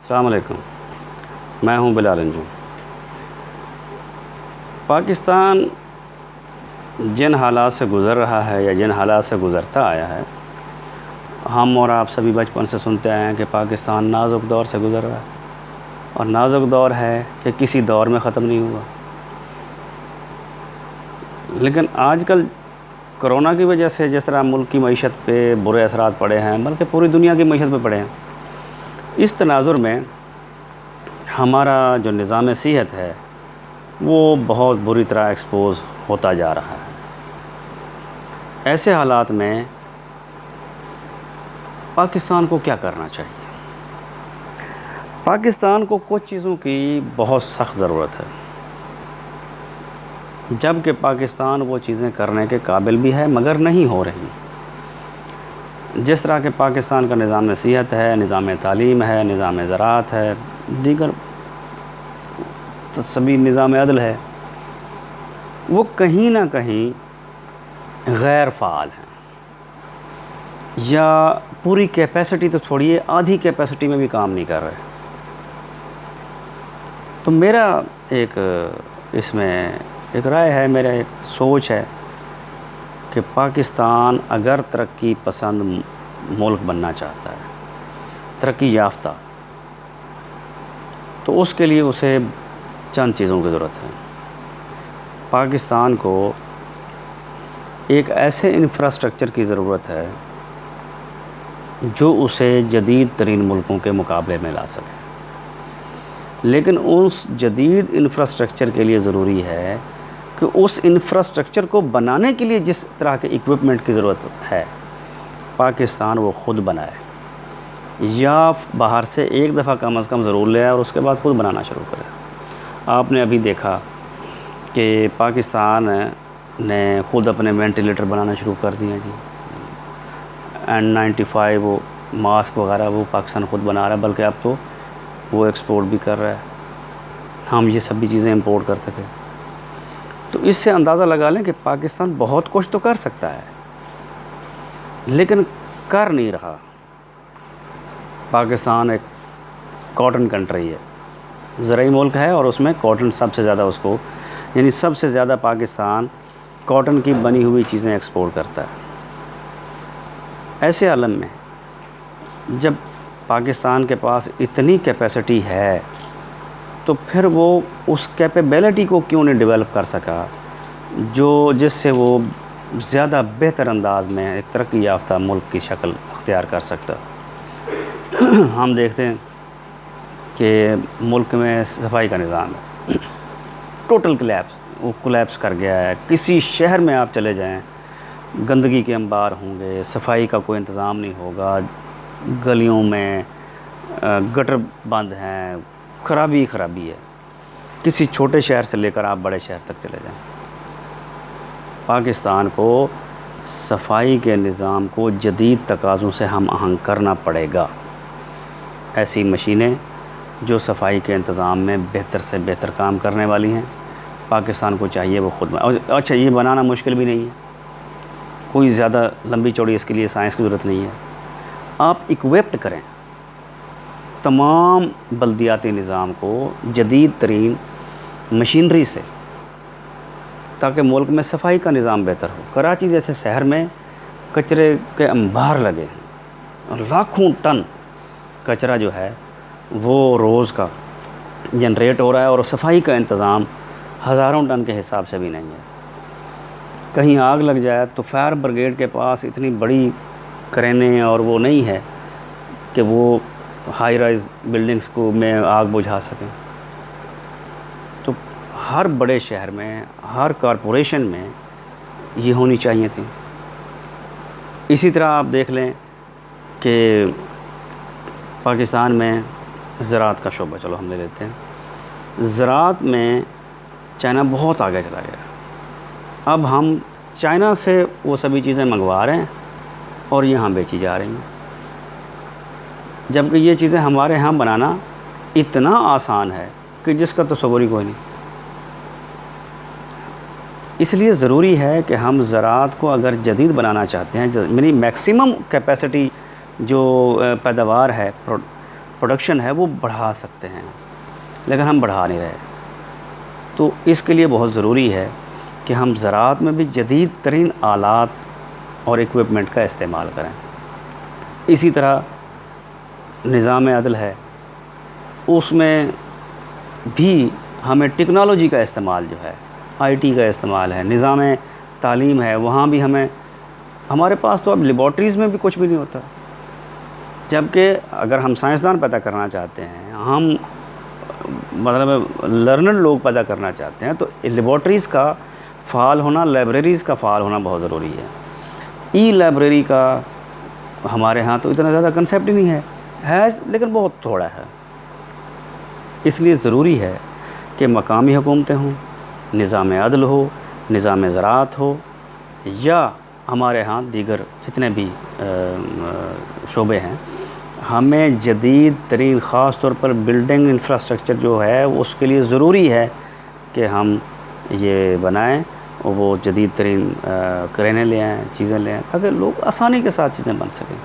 السلام علیکم، میں ہوں بلال انجم۔ پاکستان جن حالات سے گزر رہا ہے یا جن حالات سے گزرتا آیا ہے، ہم اور آپ سبھی بچپن سے سنتے آئے ہیں کہ پاکستان نازک دور سے گزر رہا ہے، اور نازک دور ہے کہ کسی دور میں ختم نہیں ہوا۔ لیکن آج کل کرونا کی وجہ سے جس طرح ملک کی معیشت پہ برے اثرات پڑے ہیں، بلکہ پوری دنیا کی معیشت پہ پڑے ہیں، اس تناظر میں ہمارا جو نظام صحت ہے وہ بہت بری طرح ایکسپوز ہوتا جا رہا ہے۔ ایسے حالات میں پاکستان کو کیا کرنا چاہیے؟ پاکستان کو کچھ چیزوں کی بہت سخت ضرورت ہے، جبکہ پاکستان وہ چیزیں کرنے کے قابل بھی ہے مگر نہیں ہو رہی۔ جس طرح کہ پاکستان کا نظام صحت ہے، نظام تعلیم ہے، نظام زراعت ہے، دیگر سبھی نظام عدل ہے، وہ کہیں نہ کہیں غیر فعال ہیں، یا پوری کیپیسٹی تو چھوڑیے، آدھی کیپیسٹی میں بھی کام نہیں کر رہے۔ تو میرا اس میں ایک رائے ہے، میرا ایک سوچ ہے کہ پاکستان اگر ترقی پسند ملک بننا چاہتا ہے، ترقی یافتہ، تو اس کے لیے اسے چند چیزوں کی ضرورت ہے۔ پاکستان کو ایک ایسے انفراسٹرکچر کی ضرورت ہے جو اسے جدید ترین ملکوں کے مقابلے میں لا سکے، لیکن اس جدید انفراسٹرکچر کے لیے ضروری ہے کہ اس انفراسٹرکچر کو بنانے کے لیے جس طرح کے اکوپمنٹ کی ضرورت ہے، پاکستان وہ خود بنائے، یا باہر سے ایک دفعہ کم از کم ضرور لے آئے اور اس کے بعد خود بنانا شروع کرے۔ آپ نے ابھی دیکھا کہ پاکستان نے خود اپنے وینٹیلیٹر بنانا شروع کر دیے جی، N95 وہ ماسک وغیرہ وہ پاکستان خود بنا رہا ہے، بلکہ اب تو وہ ایکسپورٹ بھی کر رہا ہے۔ ہم یہ سبھی چیزیں امپورٹ کرتے تھے۔ تو اس سے اندازہ لگا لیں کہ پاکستان بہت کچھ تو کر سکتا ہے، لیکن کر نہیں رہا۔ پاکستان ایک کاٹن کنٹری ہے، زرعی ملک ہے، اور اس میں کاٹن سب سے زیادہ یعنی سب سے زیادہ پاکستان کاٹن کی بنی ہوئی چیزیں ایکسپورٹ کرتا ہے۔ ایسے عالم میں جب پاکستان کے پاس اتنی کیپیسٹی ہے، تو پھر وہ اس کیپیبلٹی کو کیوں نہیں ڈیولپ کر سکا جس سے وہ زیادہ بہتر انداز میں ایک ترقی یافتہ ملک کی شکل اختیار کر سکتا۔ ہم دیکھتے ہیں کہ ملک میں صفائی کا نظام ہے، ٹوٹل کولیپس کر گیا ہے۔ کسی شہر میں آپ چلے جائیں، گندگی کے انبار ہوں گے، صفائی کا کوئی انتظام نہیں ہوگا، گلیوں میں گٹر بند ہیں، خرابی ہے۔ کسی چھوٹے شہر سے لے کر آپ بڑے شہر تک چلے جائیں، پاکستان کو صفائی کے نظام کو جدید تقاضوں سے ہم آہنگ کرنا پڑے گا۔ ایسی مشینیں جو صفائی کے انتظام میں بہتر سے بہتر کام کرنے والی ہیں، پاکستان کو چاہیے وہ خود اچھا، یہ بنانا مشکل بھی نہیں ہے، کوئی زیادہ لمبی چوڑی اس کے لیے سائنس کی ضرورت نہیں ہے۔ آپ ایکویپٹ کریں تمام بلدیاتی نظام کو جدید ترین مشینری سے، تاکہ ملک میں صفائی کا نظام بہتر ہو۔ کراچی جیسے شہر میں کچرے کے انبار لگے ہیں، اور لاکھوں ٹن کچرا جو ہے وہ روز کا جنریٹ ہو رہا ہے، اور صفائی کا انتظام ہزاروں ٹن کے حساب سے بھی نہیں ہے۔ کہیں آگ لگ جائے تو فائر بریگیڈ کے پاس اتنی بڑی کرینے اور وہ نہیں ہے کہ وہ ہائی رائز بلڈنگز کو میں آگ بجھا سکیں۔ تو ہر بڑے شہر میں، ہر کارپوریشن میں یہ ہونی چاہیے تھی۔ اسی طرح آپ دیکھ لیں کہ پاکستان میں زراعت کا شعبہ، چلو ہم لے لیتے ہیں، زراعت میں چائنا بہت آگے چلا گیا۔ اب ہم چائنا سے وہ سبھی چیزیں منگوا رہے ہیں اور یہاں بیچی جا رہی ہیں، جبکہ یہ چیزیں ہمارے ہاں بنانا اتنا آسان ہے کہ جس کا تصور ہی کوئی نہیں۔ اس لیے ضروری ہے کہ ہم زراعت کو اگر جدید بنانا چاہتے ہیں، یعنی میکسیمم کیپیسٹی جو پیداوار ہے پروڈکشن ہے وہ بڑھا سکتے ہیں، لیکن ہم بڑھا نہیں رہے۔ تو اس کے لیے بہت ضروری ہے کہ ہم زراعت میں بھی جدید ترین آلات اور ایکوپمنٹ کا استعمال کریں۔ اسی طرح نظام عدل ہے، اس میں بھی ہمیں ٹیکنالوجی کا استعمال جو ہے، آئی ٹی کا استعمال ہے۔ نظام تعلیم ہے، وہاں بھی ہمارے پاس تو اب لیبارٹریز میں بھی کچھ بھی نہیں ہوتا، جبکہ اگر ہم سائنسدان پیدا کرنا چاہتے ہیں، ہم مطلب لرنر لوگ پیدا کرنا چاہتے ہیں، تو لیبارٹریز کا فعال ہونا، لائبریریز کا فعال ہونا بہت ضروری ہے۔ ای لائبریری کا ہمارے ہاں تو اتنا زیادہ کنسیپٹ ہی نہیں ہے لیکن بہت تھوڑا ہے۔ اس لیے ضروری ہے کہ مقامی حکومتیں ہوں، نظام عدل ہو، نظام زراعت ہو، یا ہمارے ہاں دیگر جتنے بھی شعبے ہیں، ہمیں جدید ترین، خاص طور پر بلڈنگ انفراسٹرکچر جو ہے اس کے لیے ضروری ہے کہ ہم یہ بنائیں، وہ جدید ترین کرینے لے آئیں، چیزیں لے آئیں، تاکہ لوگ آسانی کے ساتھ چیزیں بن سکیں۔